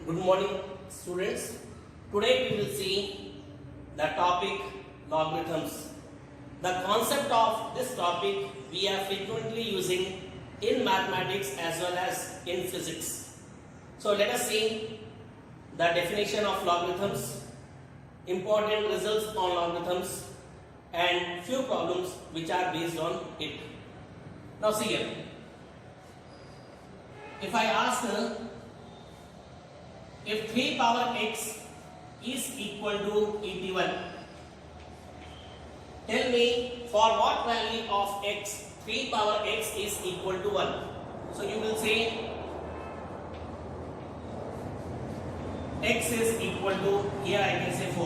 Good morning, students. Today we will see the topic logarithms. The concept of this topic we are frequently using in mathematics as well as in physics. So let us see the definition of logarithms, important results on logarithms, and few problems which are based on it. Now see here. If I ask if 3 power x is equal to 81, tell me for what value of x 3 power x is equal to 1. So you will say x is equal to, here I can say 4.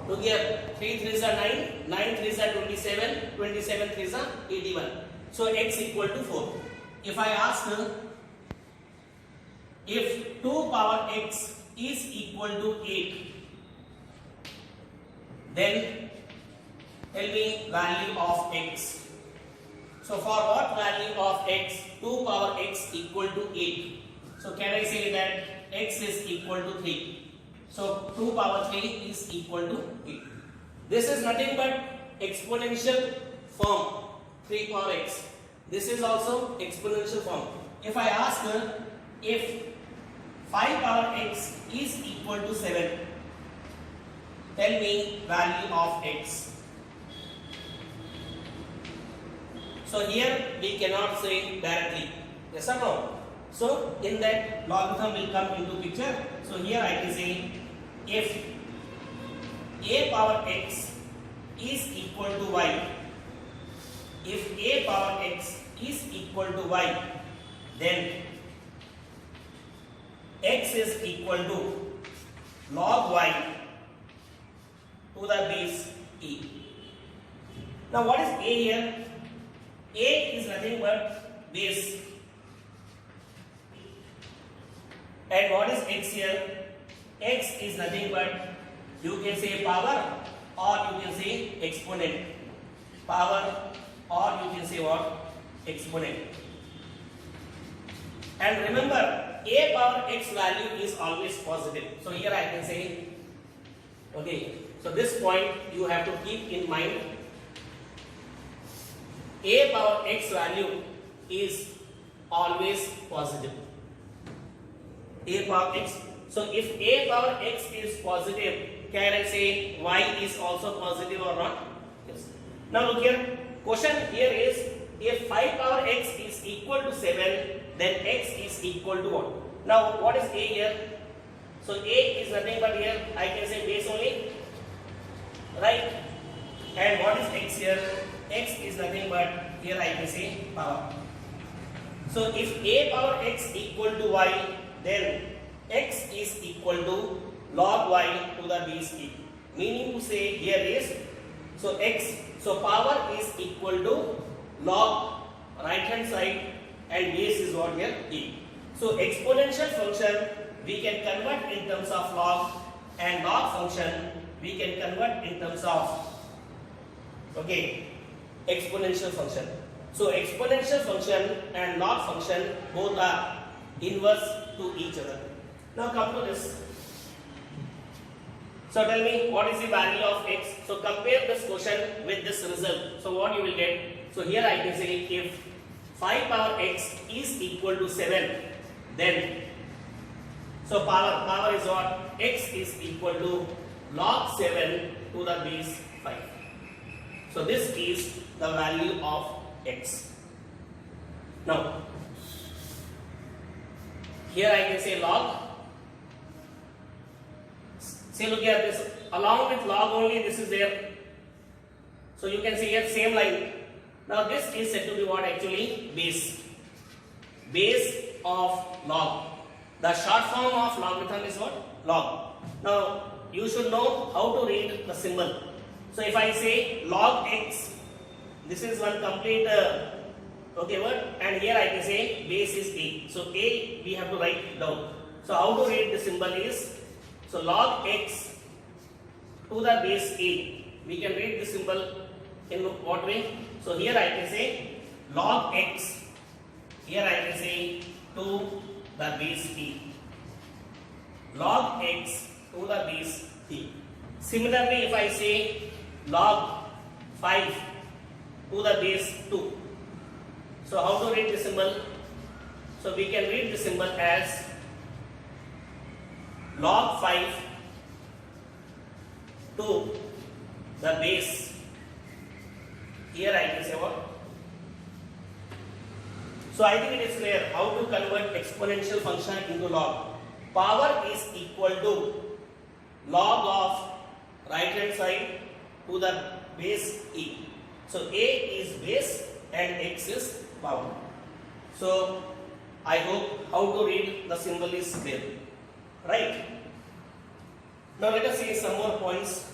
Look here, 3 3s are 9, 9 3s are 27, 27 3s are 81. So x equal to 4. If I ask if 2 power x is equal to 8, then tell me value of x. So for what value of x 2 power x equal to 8? So can I say that x is equal to 3? So 2 power 3 is equal to 8. This is nothing but exponential form 3 power x. This is also exponential form. If I ask if 5 power x is equal to 7, tell me value of x. So here we cannot say directly, yes or no? So in that logarithm will come into picture. So here I can say if a power x is equal to y, if a power x is equal to y, then x is equal to log y to the base e. Now what is a here? A is nothing but base. And what is x here? X is nothing but, you can say power or you can say exponent. Power or you can say what? Exponent. And remember, a power x value is always positive. So here I can say, okay, so this point you have to keep in mind. A power x value is always positive. A power x. So if a power x is positive, can I say y is also positive or not? Yes. Now look here. Question here is if 5 power x is equal to 7, then x is equal to what? Now what is a here? So a is nothing but here I can say base only, right? And what is x here? X is nothing but here I can say power. So if a power x equal to y, then x is equal to log y to the base e. Meaning to say here is, so x, so power is equal to log right hand side and base is what here e. So exponential function we can convert in terms of log, and log function we can convert in terms of, okay, exponential function. So exponential function and log function both are inverse to each other. Now come to this. So tell me what is the value of x. So compare this question with this result. So what you will get? So here I can say if 5 power x is equal to 7, then so power is what? X is equal to log 7 to the base 5. So this is the value of x. Now here I can say log. See, look here, this along with log only this is there. So you can see here same line. Now this is said to be what actually? Base. Base of log. The short form of logarithm is what? Log. Now you should know how to read the symbol. So if I say log x, this is one complete okay word, and here I can say base is a. So a we have to write down. So how to read the symbol is, so log x to the base a. We can read the symbol in what way? So here I can say log x Here I can say to the base e. Log x to the base e. Similarly, if I say log 5 to the base 2. So how to read the symbol? So we can read the symbol as log 5 to the base. Here I can say what? So I think it is clear how to convert exponential function into log. Power is equal to log of right hand side to the base e. So a is base and x is power. So I hope how to read the symbol is clear. Right? Now let us see some more points.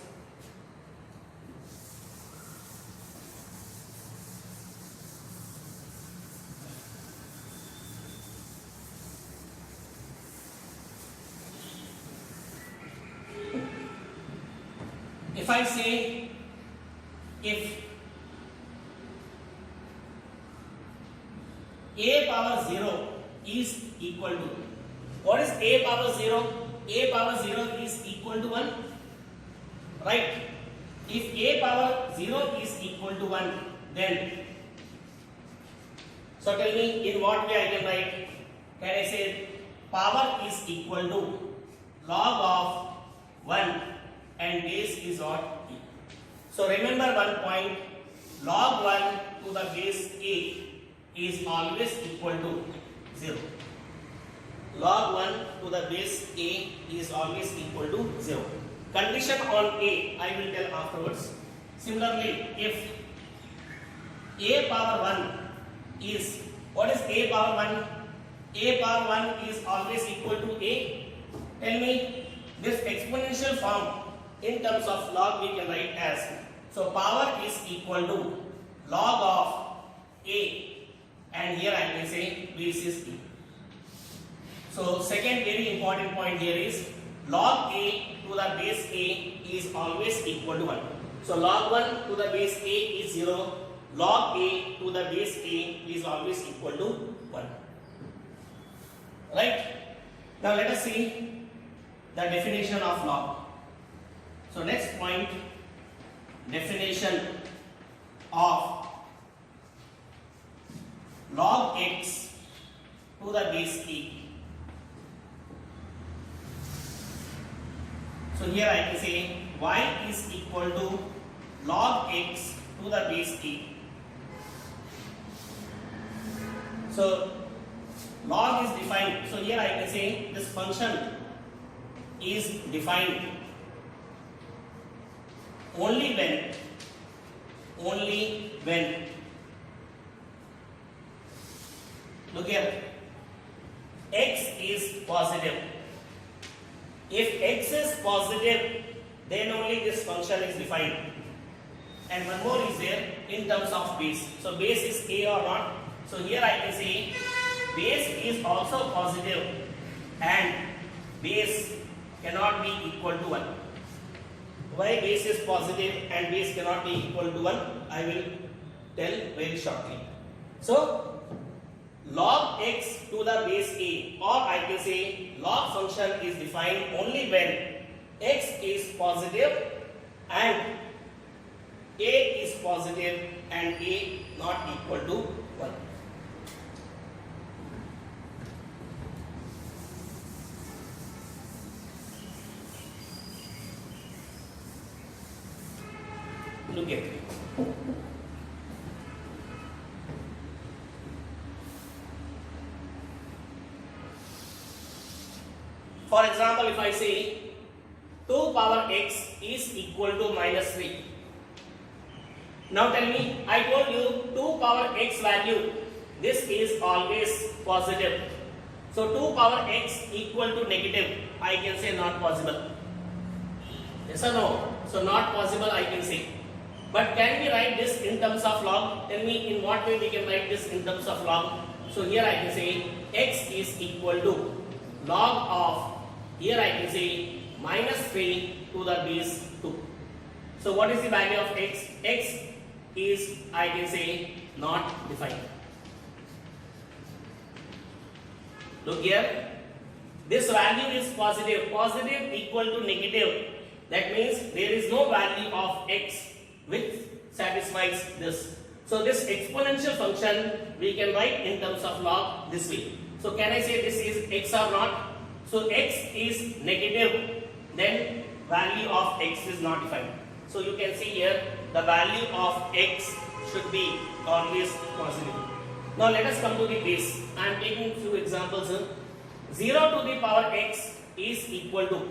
If I say if a power 0 is equal to, what is a power 0? A power 0 is equal to 1, right? If a power 0 is equal to 1, then, so tell me in what way I can write? Can I say power is equal to log of 1 and base is what? E. So remember one point, log 1 to the base a is always equal to 0. Log 1 to the base a is always equal to 0. Condition on a I will tell afterwards. Similarly, if a power 1 is, what is a power 1? A power 1 is always equal to a. Tell me this exponential form in terms of log we can write as, so power is equal to log of a, and here I can say base is e. So second very important point here is log a to the base a is always equal to 1. So log 1 to the base a is 0, log a to the base a is always equal to 1. Right? Now let us see the definition of log. So next point, definition of log x to the base e. So here I can say y is equal to log x to the base e. So log is defined. So here I can say this function is defined only when, look here, x is positive. If x is positive, then only this function is defined. And one more is there in terms of base. So base is a or not. So here I can say base is also positive and base cannot be equal to 1. Why base is positive and base cannot be equal to 1? I will tell very shortly. So log x to the base a, or I can say log function is defined only when x is positive and a is positive and a not equal to 1. Look at it. For example, if I say 2 power x is equal to minus 3. Now tell me, I told you 2 power x value, this is always positive. So 2 power x equal to negative, I can say not possible. Yes or no? So not possible I can say. But can we write this in terms of log? Tell me in what way we can write this in terms of log. So here I can say x is equal to log of, here I can say minus 3 to the base 2. So what is the value of x? X is, I can say, not defined. Look here. This value is positive. Positive equal to negative. That means there is no value of x which satisfies this. So this exponential function we can write in terms of log this way. So can I say this is x or not? So x is negative, then value of x is not defined. So you can see here the value of x should be always positive. Now let us come to the base. I am taking few examples. 0 to the power x is equal to,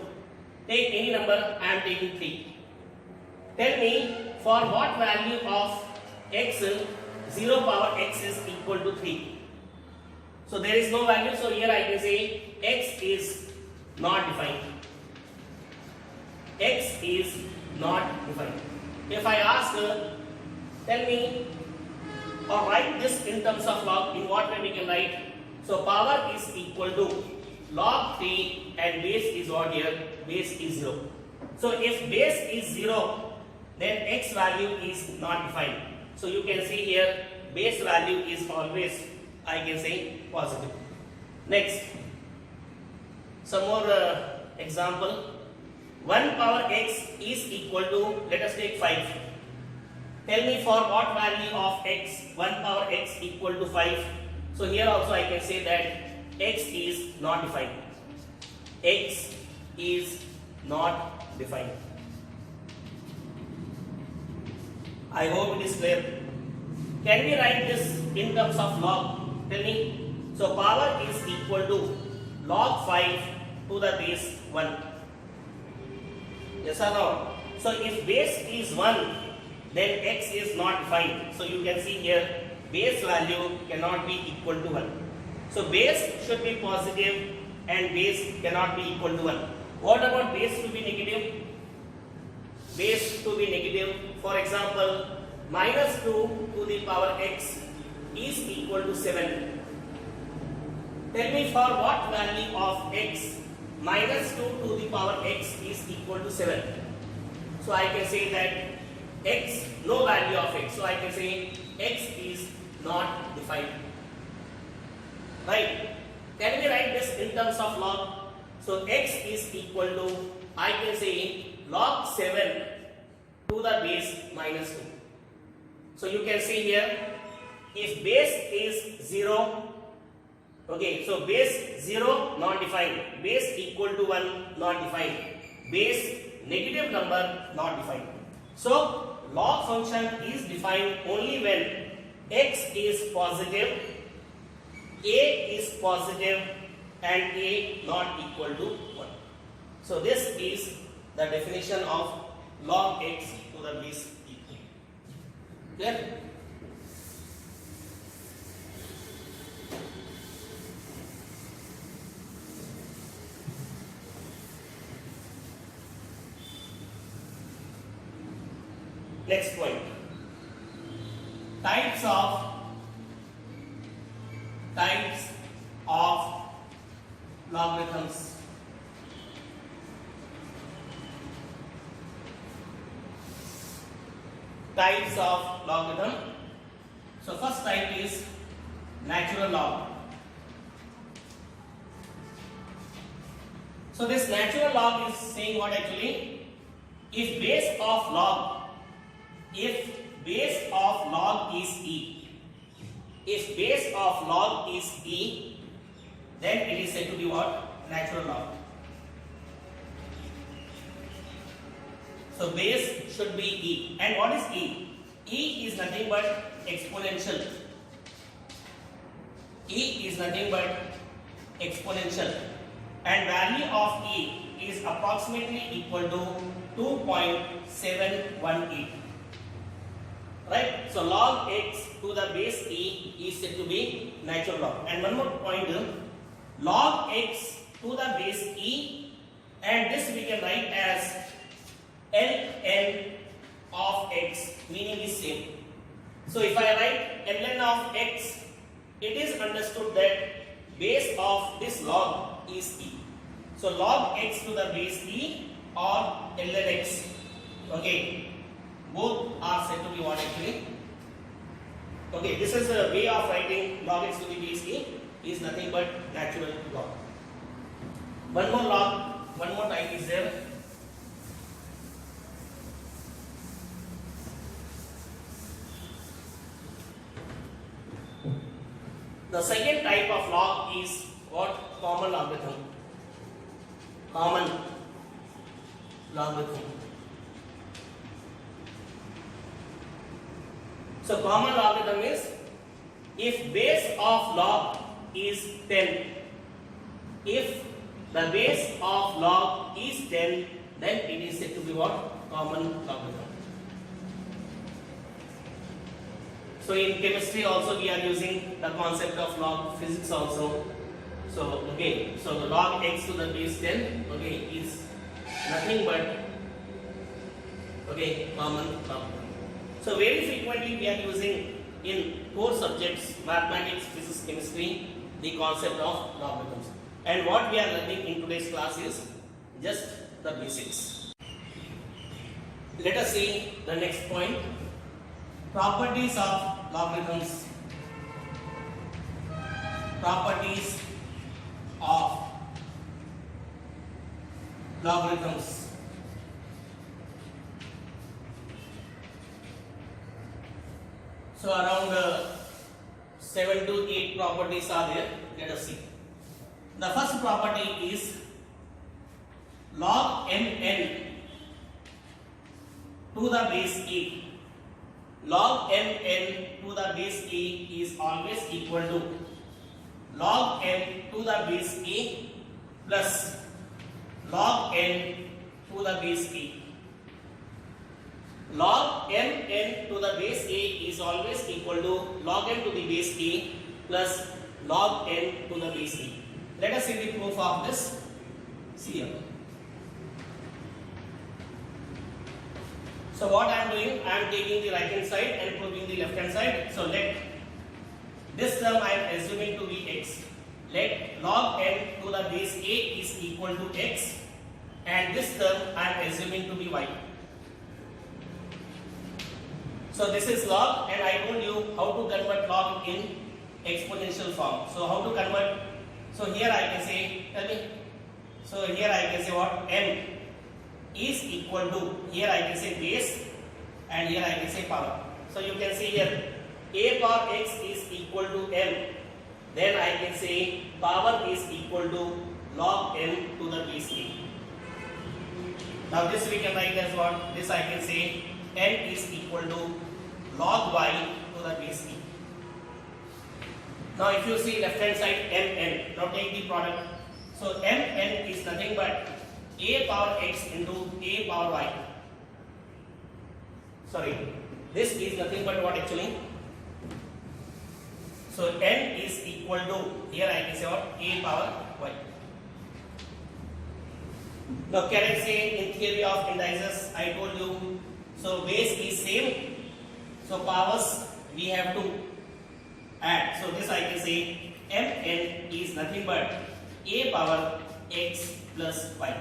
take any number, I am taking 3. Tell me for what value of x 0 power x is equal to 3. So there is no value, so here I can say x is not defined. X is not defined. If I ask, tell me or write this in terms of log, in what way we can write? So power is equal to log 3 and base is what here? Base is 0. So if base is 0, then x value is not defined. So you can see here base value is always, I can say, positive. Next, some more example. 1 power x is equal to, let us take 5. Tell me for what value of x 1 power x equal to 5. So here also I can say that x is not defined. X is not defined. I hope it is clear. Can we write this in terms of log? Tell me. So power is equal to log 5 to the base 1. Yes or no? So if base is 1, then x is not defined. So you can see here base value cannot be equal to 1. So base should be positive and base cannot be equal to 1. What about base to be negative? Base to be negative. For example, minus 2 to the power x is equal to 7. Tell me for what value of x minus 2 to the power x is equal to 7. So I can say that x, no value of x. So I can say x is not defined. Right? Can we write this in terms of log? So x is equal to, I can say log 7 to the base minus 2. So you can see here, if base is 0, okay, so base 0 not defined, base equal to 1 not defined, base negative number not defined. So log function is defined only when x is positive, a is positive and a not equal to 1. So this is the definition of log x to the base e. Clear? Next point. Types of logarithms. Types of logarithm. So first type is natural log. So this natural log is saying what actually? If base of log is e, if base of log is e, then it is said to be what? Natural log. So base should be e. And what is e? E is nothing but exponential. E is nothing but exponential. And value of e is approximately equal to 2.718. Right? So log x to the base e is said to be natural log. And one more point, log x to the base e, and this we can write as ln of x, meaning is same. So if I write ln of x, it is understood that base of this log is e. So log x to the base e or ln x. Okay. Both are said to be what actually? Okay, this is a way of writing log x to the base e. is nothing but natural log. One more log, one more type is there. The second type of log is what? Common logarithm. Common logarithm. So common logarithm is if base of log is 10, if the base of log is 10, then it is said to be what? Common logarithm. So in chemistry also we are using the concept of log, physics also. So okay, so the log x to the base 10, okay, is nothing but okay, common logarithm. So very frequently we are using in core subjects, mathematics, physics, chemistry, the concept of logarithms. And what we are learning in today's class is just the basics. Let us see the next point. Properties of logarithms. Properties of logarithms. So around 7 to 8 properties are there. Let us see. The first property is log mn to the base a. Log mn to the base a is always equal to log n to the base a plus log n to the base a. Log mn to the base a is always equal to log n to the base a plus log n to the base a. Let us see the proof of this. See here. So what I am doing, I am taking the right hand side and proving the left hand side. So let this term I am assuming to be x. Let log n to the base a is equal to x, and this term I am assuming to be y. So this is log, and I told you how to convert log in exponential form. So how to convert? So here I can say, tell me. So here I can say what? M is equal to, here I can say base, and here I can say power. So you can see here a power x is equal to m. Then I can say power is equal to log n to the base a. Now this we can write as what? This I can say n is equal to log y to the base a. Now if you see left hand side mn, now take the product. So mn is nothing but a power x into a power y. Sorry, this is nothing but what actually? So n is equal to, here I can say what? A power y. Now can I say in theory of indices, I told you, so base is same, so powers we have to add. So this I can say mn is nothing but a power x plus y.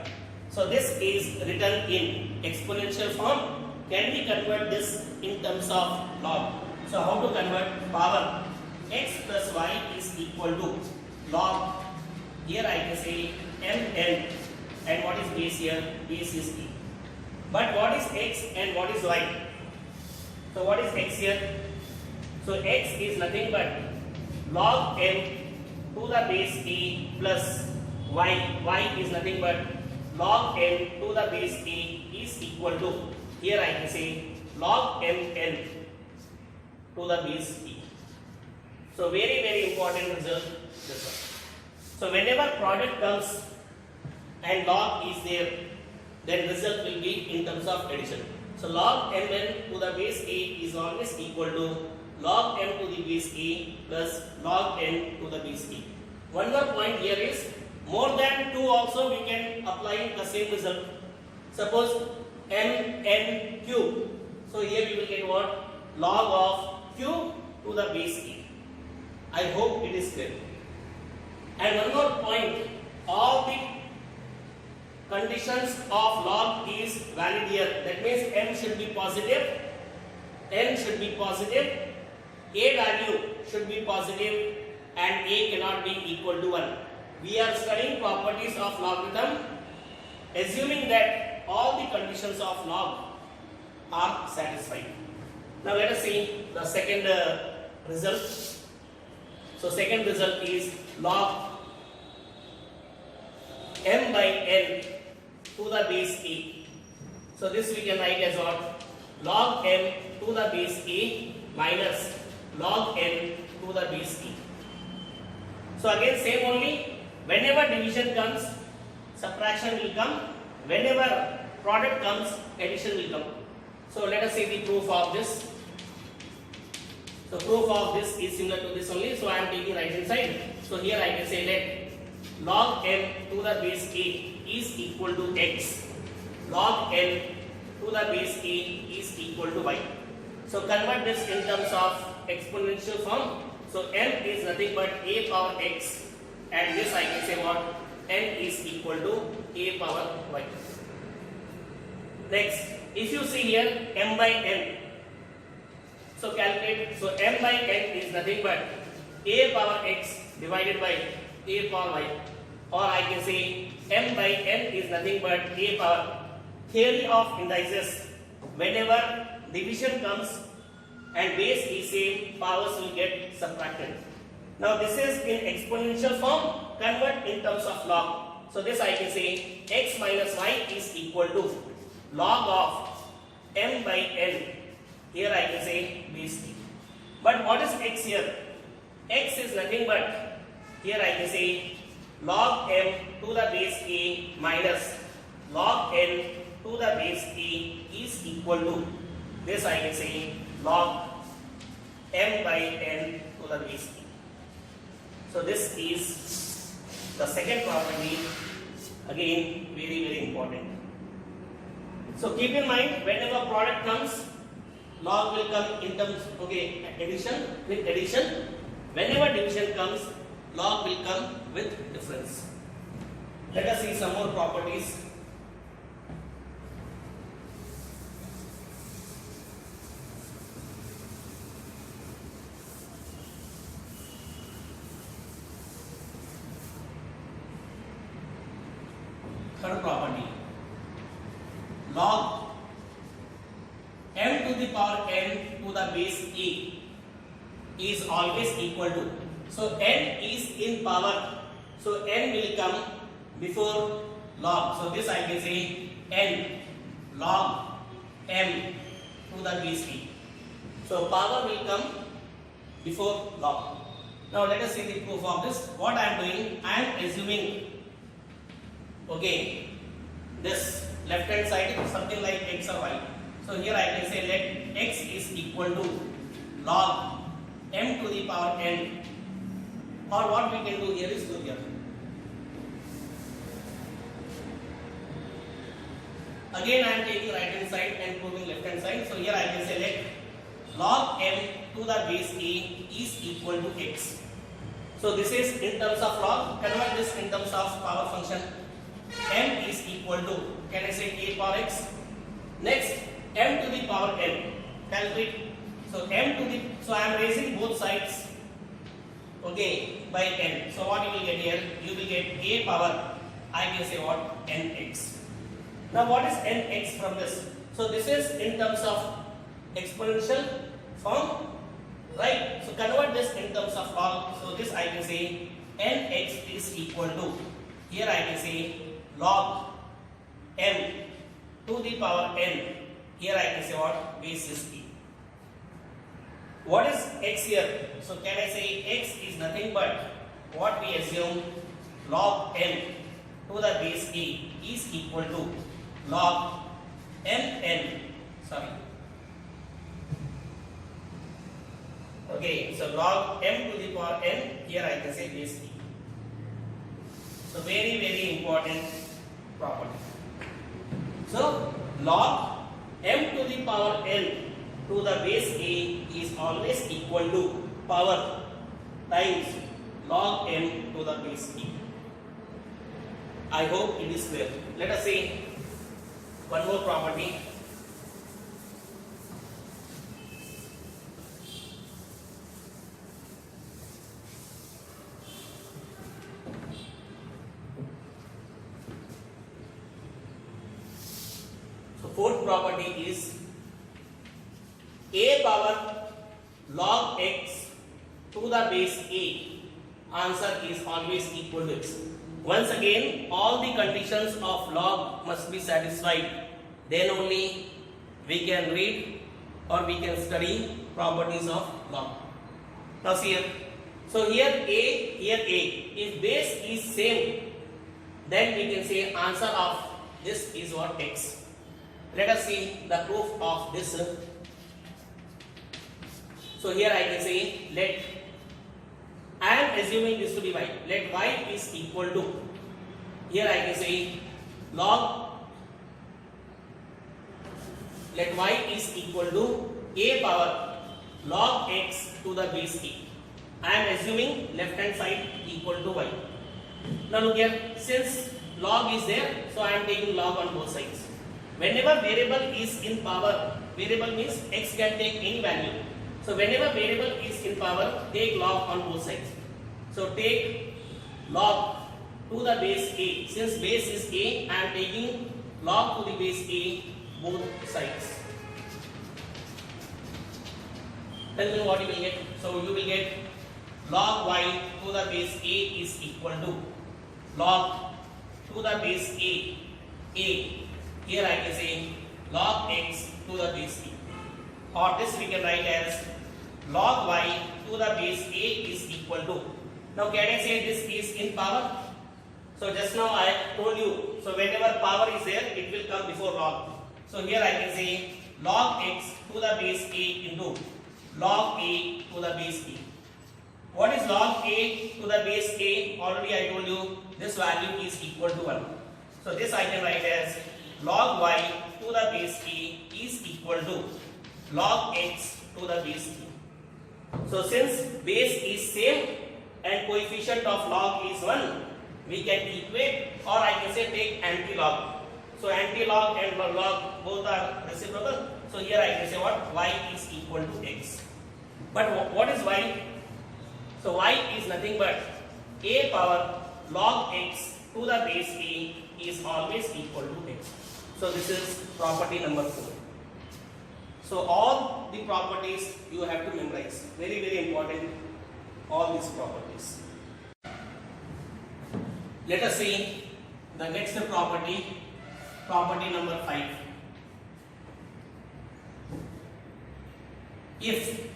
So this is written in exponential form. Can we convert this in terms of log? So how to convert? Power x plus y is equal to log, here I can say mn, and what is base here? Base is e. But what is x and what is y? So what is x here? So x is nothing but log n to the base a plus y. Y is nothing but log n to the base a is equal to, here I can say log mn to the base e. So very very important result this one. So whenever product comes and log is there, then result will be in terms of addition. So log mn to the base a is always equal to log m to the base a plus log n to the base e. One more point here is, more than 2 also we can apply the same result. Suppose mn cube. So here we will get what? Log of q to the base e. I hope it is clear. And one more point, all the conditions of log is valid here. That means m should be positive, n should be positive, a value should be positive, and a cannot be equal to 1. We are studying properties of logarithm, assuming that all the conditions of log are satisfied. Now let us see the second result. So second result is log m by n to the base a. So this we can write as what? Log m to the base a minus log n to the base a. So again same only, whenever division comes, subtraction will come. Whenever product comes, addition will come. So let us see the proof of this. So proof of this is similar to this only. So I am taking right hand side. So here I can say let log m to the base a is equal to x. Log n to the base a is equal to y. So convert this in terms of exponential form. So m is nothing but a power x, and this I can say what? N is equal to a power y. Next, if you see here m by n, so calculate. So m by n is nothing but a power x divided by a power y, or I can say m by n is nothing but a power. Theory of indices, whenever division comes and base is same, powers will get subtracted. Now this is in exponential form, convert in terms of log. So this I can say x minus y is equal to log of m by n. Here I can say base t. But what is x here? X is nothing but, here I can say log m to the base a minus log n to the base a is equal to, this I can say log m by n to the base a. So this is the second property, again very important. So keep in mind, whenever product comes, log will come in terms, okay, addition with addition. Whenever division comes, log will come with difference. Let us see some more properties. Third property, log m to the power n to the base a is always equal to, so n is in power, so n will come before log. So this I can say n log m to the base a. So power will come before log. Now let us see the proof of this. What I am doing, I am assuming, okay, this left hand side is something like x or y. So here I can say let x is equal to log m to the power n, or what we can do here is look here. Again I am taking right hand side and proving left hand side. So here I can say let log m to the base a is equal to x. So this is in terms of log. Convert this in terms of power function. M is equal to, can I say a power x? Next, m to the power n. Calculate. So m to the, so I am raising both sides, okay, by n. So what you will get here? You will get a power, I can say what? Nx. Now what is nx from this? So this is in terms of exponential form, right? So convert this in terms of log. So this I can say nx is equal to, here I can say log m to the power n. Here I can say what? Base is e. What is x here? So can I say x is nothing but what we assume, log n to the base a is equal to log mn. Sorry. Okay, so log m to the power n. Here I can say base e. So very important property. So log m to the power n to the base a is always equal to power times log m to the base e. I hope it is clear. Let us see one more property. fourth property is a power log x to the base a. Answer is always equal to x. Once again, all the conditions of log must be satisfied. Then only we can read or we can study properties of log. Now see here. So here a, here a. If base is same, then we can say answer of this is what x. Let us see the proof of this. So here I can say let, I am assuming this to be y. Let y is equal to, here I can say log, let y is equal to a power log x to the base a. I am assuming left hand side equal to y. Now look here, since log is there, so I am taking log on both sides. Whenever variable is in power, variable means x can take any value. So whenever variable is in power, take log on both sides. So take log to the base a. Since base is a, I am taking log to the base a both sides. Tell me what you will get. So you will get log y to the base a is equal to log to the base a. Here I can say log x to the base a. Or this we can write as log y to the base a is equal to. Now can I say this is in power? So just now I told you. So whenever power is there, it will come before log. So here I can say log x to the base a into log a to the base a. What is log a to the base a? Already I told you this value is equal to 1. So this I can write as log y to the base a is equal to log x to the base a. So since base is same and coefficient of log is 1, we can equate, or I can say take anti-log. So anti-log and log both are reciprocal. So here I can say what? Y is equal to x. But what is y? So y is nothing but a power log x to the base a is always equal to x. So this is property number 4. So all the properties you have to memorize. Very, very important, all these properties. Let us see the next property, property number 5. If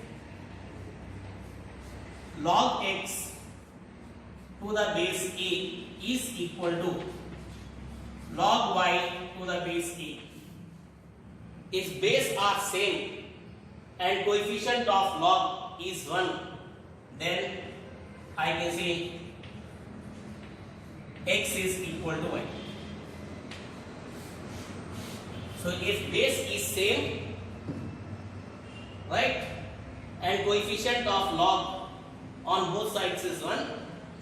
log x to the base a is equal to log y to the base a, if base are same and coefficient of log is 1, then I can say x is equal to y. So if base is same, right, and coefficient of log on both sides is 1,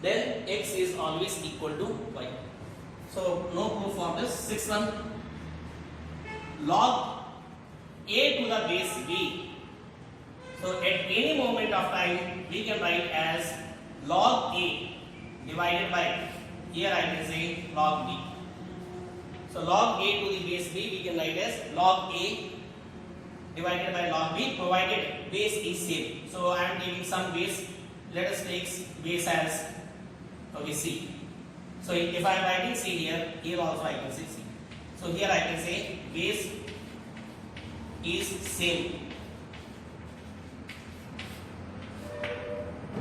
then x is always equal to y. So no proof of this. 6th one, log a to the base b. So at any moment of time we can write as log a divided by, here I can say log b. So log a to the base b we can write as log a divided by log b, provided base is same. So I am taking some base. Let us take base as c. So if I am writing c here also I can say c. So here I can say base is same,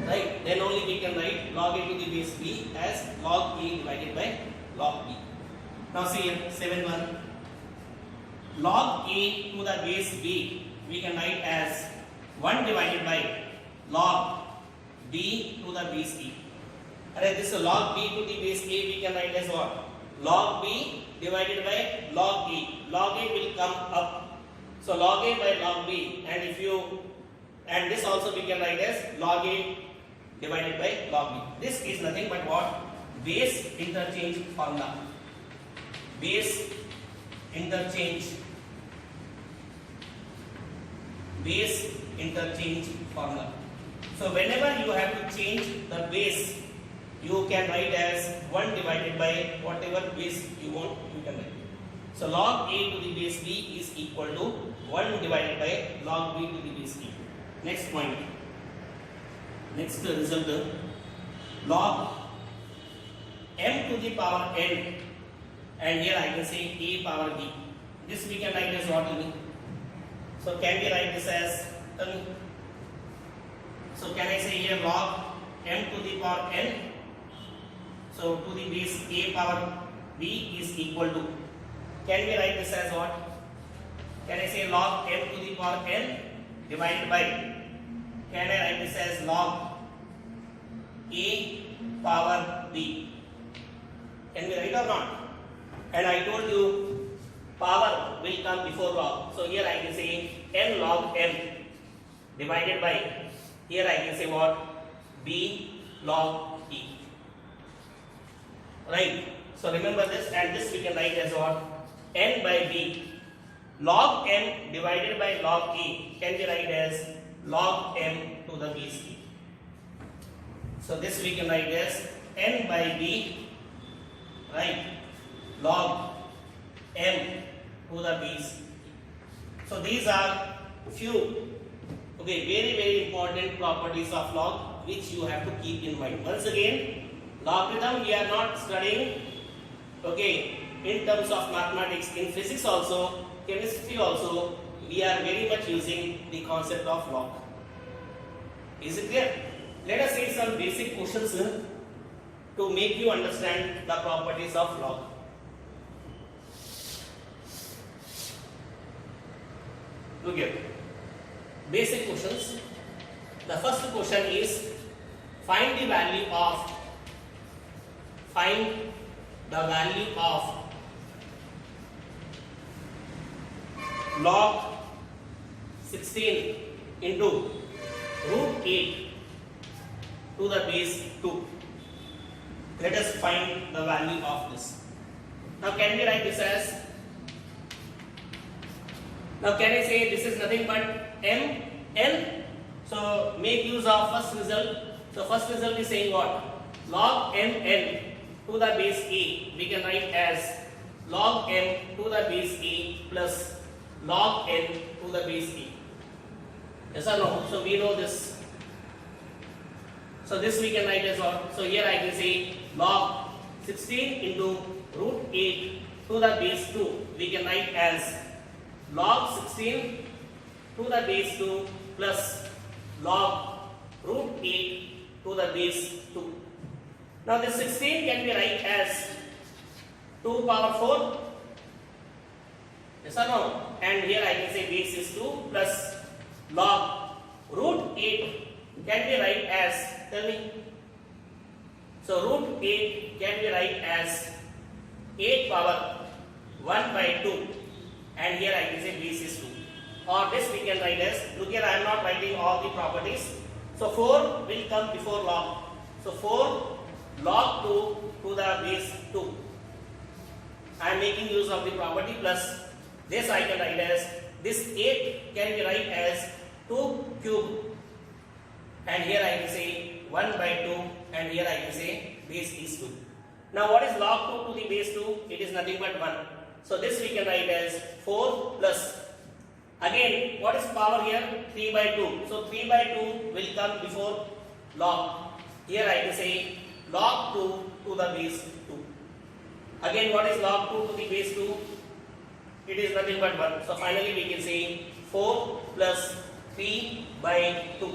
right? Then only we can write log a to the base b as log a divided by log b. Now see here, 7th one, log a to the base b we can write as 1 divided by log b to the base a. And this log b to the base a we can write as what? Log b divided by log a. Log a will come up. So log a by log b, and if you, and this also we can write as log a divided by log b. This is nothing but what? Base interchange formula. Base interchange. Base interchange formula. So whenever you have to change the base, you can write as 1 divided by whatever base you want, you can write. So log a to the base b is equal to 1 divided by log b to the base b. Next point. Next result, log m to the power n, and here I can say a power b. This we can write as what? So can we write this as, so can I say here log m to the power n, so to the base a power b is equal to, can we write this as what? Can I say log m to the power n divided by, can I write this as log a power b? Can we write or not? And I told you power will come before log. So here I can say n log m divided by, here I can say what? B log e. Right? So remember this, and this we can write as what? N by b. Log m divided by log e can be write as log m to the base e. So this we can write as n by b, right? Log m to the base. So these are few, okay, very important properties of log which you have to keep in mind. Once again, logarithm we are not studying, okay, in terms of mathematics. In physics also, chemistry also, we are very much using the concept of log. Is it clear? Let us see some basic questions to make you understand the properties of log. Look here. Basic questions. The first question is find the value of log 16 into root 8 to the base 2. Let us find the value of this. Now can we write this as, now can I say this is nothing but m n? So make use of first result. So first result is saying what? Log m n to the base a, we can write as log m to the base a plus log n to the base a. Yes or no? So we know this. So this we can write as what? So here I can say log 16 into root 8 to the base 2. We can write as log 16 to the base 2 plus log root 8 to the base 2. Now this 16 can be write as 2 power 4. Yes or no? And here I can say base is 2 plus log root 8 can be write as, tell me. So root 8 can be write as 8 power 1 by 2, and here I can say base is 2. Or this we can write as, look here, I am not writing all the properties. So 4 will come before log. So 4 log 2 to the base 2. I am making use of the property plus this I can write as, this 8 can be write as 2 cube, and here I can say 1 by 2, and here I can say base is 2. Now what is log 2 to the base 2? It is nothing but 1. So this we can write as 4 plus, again what is power here? 3 by 2. So 3 by 2 will come before log. Here I can say log 2 to the base 2. Again what is log 2 to the base 2? It is nothing but 1. So finally we can say 4 plus 3 by 2.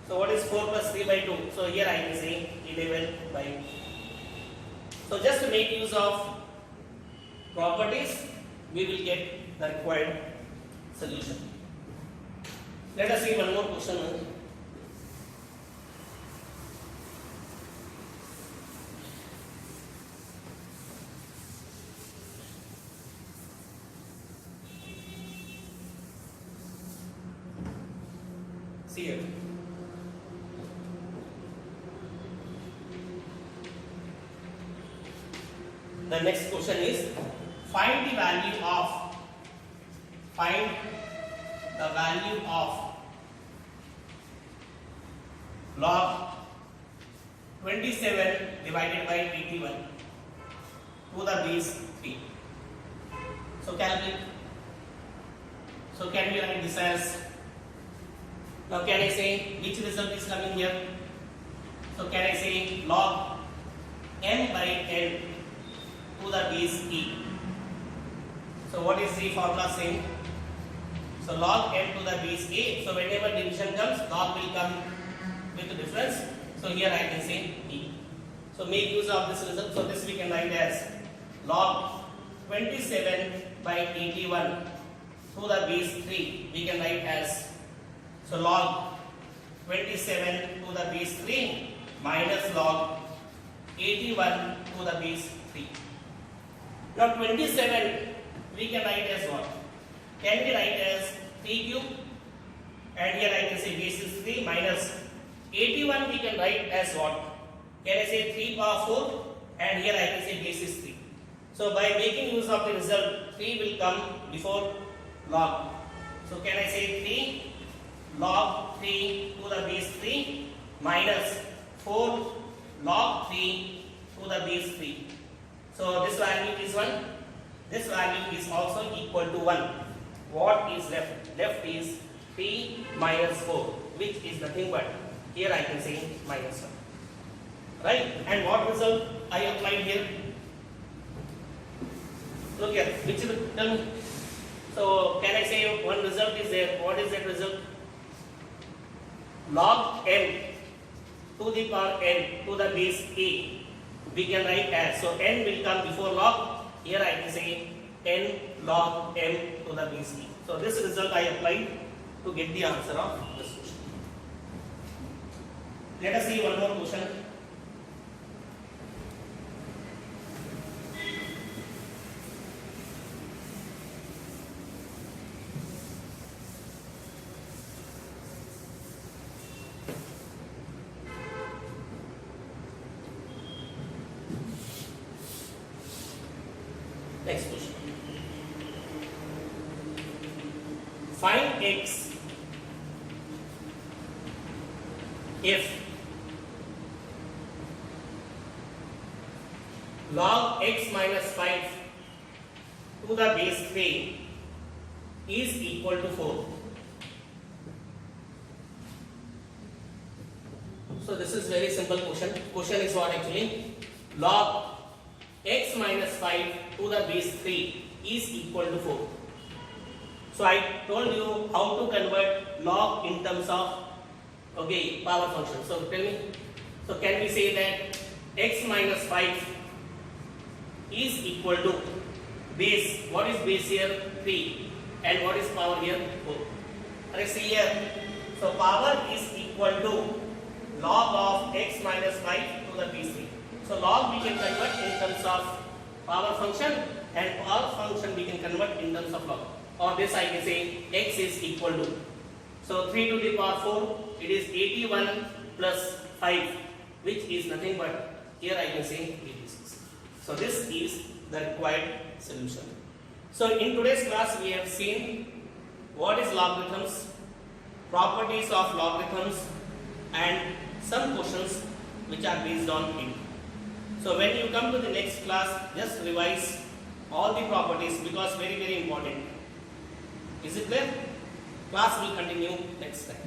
So what is 4 plus 3 by 2? So here I can say 11 by 2. So just to make use of properties, we will get the required solution. Let us see one more question. See here. The next question is find the value of log 27 divided by 81 to the base 3. So calculate. So can we write this as, now can I say which result is coming here? So can I say log m by n to the base e. So what is the formula saying? So log m to the base a. So whenever division comes, log will come with the difference. So here I can say e. So make use of this result. So this we can write as log 27 by 81 to the base 3. We can write as, so log 27 to the base 3 minus log 81 to the base 3. Now 27 we can write as what? Can we write as 3 cube? And here I can say base is 3 minus 81 we can write as what? Can I say 3 power 4? And here I can say base is 3. So by making use of the result, 3 will come before log. So can I say 3 log 3 to the base 3 minus 4 log 3 to the base 3. So this value is 1. This value is also equal to 1. What is left? Left is 3 minus 4, which is nothing but, here I can say minus 1. Right? And what result I applied here? Look here, which is, tell me. So can I say one result is there? What is that result? Log m to the power n to the base a. We can write as, so n will come before log. Here I can say n log m to the base e. So this result I applied to get the answer of this question. Let us see one more question. Next question. Find x if log x minus 5 to the base 3 is equal to 4. So this is very simple question. Question is what actually? Log x minus 5 to the base 3 is equal to 4. So I told you how to convert log in terms of, okay, power function. So tell me, so can we say that x minus 5 is equal to base, what is base here? 3. And what is power here? 4. Let's see here. So power is equal to log of x minus 5 to the base 3. So log we can convert in terms of power function, and power function we can convert in terms of log. Or this I can say x is equal to, so 3 to the power 4, it is 81 plus 5, which is nothing but, here I can say 86. So this is the required solution. So in today's class we have seen what is logarithms, properties of logarithms, and some questions which are based on it. So when you come to the next class, just revise all the properties because very important. Is it clear? Class will continue next time.